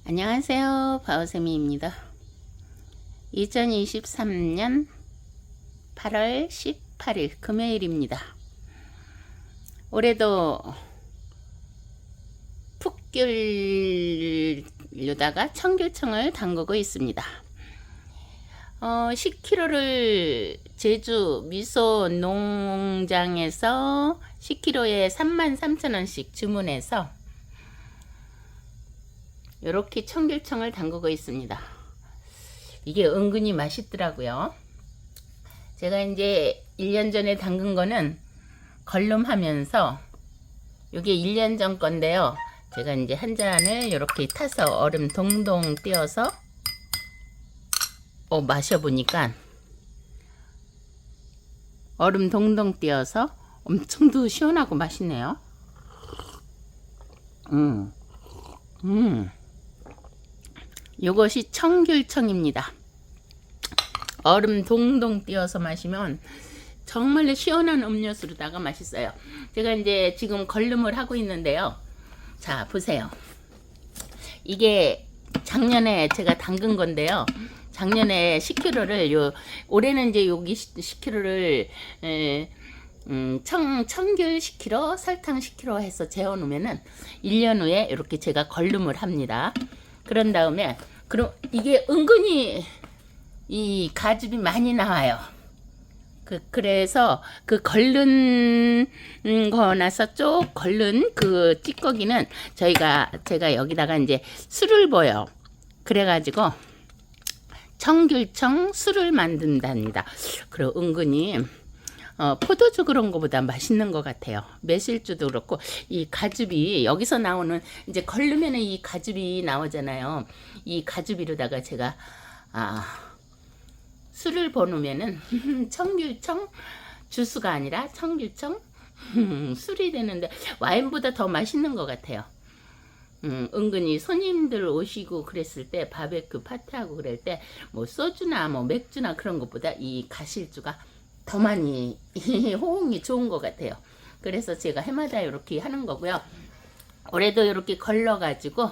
안녕하세요. 바오세미입니다. 2023년 8월 18일 금요일입니다. 올해도 풋귤류다가 청귤청을 담그고 있습니다. 10kg를 제주 미소 농장에서 10kg에 33,000원씩 주문해서 이렇게 청귤청을 담그고 있습니다. 이게 은근히 맛있더라고요. 제가 이제 1년 전에 담근 거는 걸름하면서 이게 1년 전 건데요. 제가 이제 한 잔을 이렇게 타서 얼음 동동 띄어서 마셔보니까 얼음 동동 띄어서 엄청도 시원하고 맛있네요. 요것이 청귤청입니다. 얼음 동동 띄어서 마시면 정말로 시원한 음료수로다가 맛있어요. 제가 이제 지금 걸름을 하고 있는데요. 자, 보세요. 이게 작년에 제가 담근 건데요. 작년에 10kg를 올해는 이제 여기 10kg를 청귤 10kg, 설탕 10kg 해서 재워 놓으면은 1년 후에 이렇게 제가 걸름을 합니다. 그런 다음에 이게 은근히 이 가즙이 많이 나와요. 그래서 그 걸른 거 나서 쭉 걸른 그 찌꺼기는 제가 여기다가 이제 술을 부어요. 그래가지고 청귤청 술을 만든답니다. 그리고 은근히 포도주 그런 거보다 맛있는 것 같아요. 매실주도 그렇고 이 가즙이 여기서 나오는 이제 걸르면은 이 가즙이 나오잖아요. 이 가즙이로다가 제가 술을 버놓으면은 청귤청 주스가 아니라 청귤청 술이 되는데 와인보다 더 맛있는 것 같아요. 은근히 손님들 오시고 그랬을 때 바베큐 파티하고 그럴 때 뭐 소주나 뭐 맥주나 그런 것보다 이 가실주가 더 많이 호응이 좋은 것 같아요. 그래서 제가 해마다 이렇게 하는 거고요. 올해도 이렇게 걸러가지고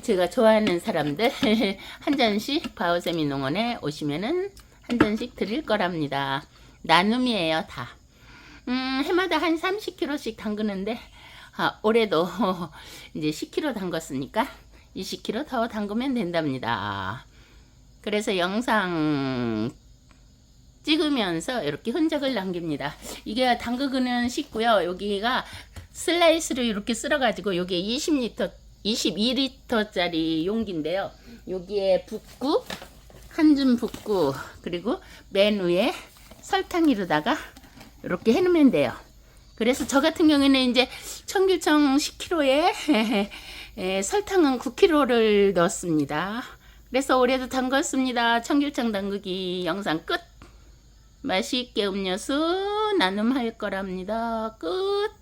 제가 좋아하는 사람들 한 잔씩 바오세미 농원에 오시면은 한 잔씩 드릴 거랍니다. 나눔이에요, 다. 해마다 한 30kg씩 담그는데 올해도 이제 10kg 담갔으니까 20kg 더 담그면 된답니다. 그래서 영상 찍으면서 이렇게 흔적을 남깁니다. 이게 담그기는 쉽고요. 여기가 슬라이스로 이렇게 쓸어가지고 여기에 22리터짜리 용기인데요. 여기에 붓고 한 줌 붓고 그리고 맨 위에 설탕이로다가 이렇게 해놓으면 돼요. 그래서 저 같은 경우에는 이제 청귤청 10kg에 설탕은 9kg를 넣었습니다. 그래서 올해도 담갔습니다. 청귤청 담그기 영상 끝. 맛있게 음료수 나눔할 거랍니다. 끝.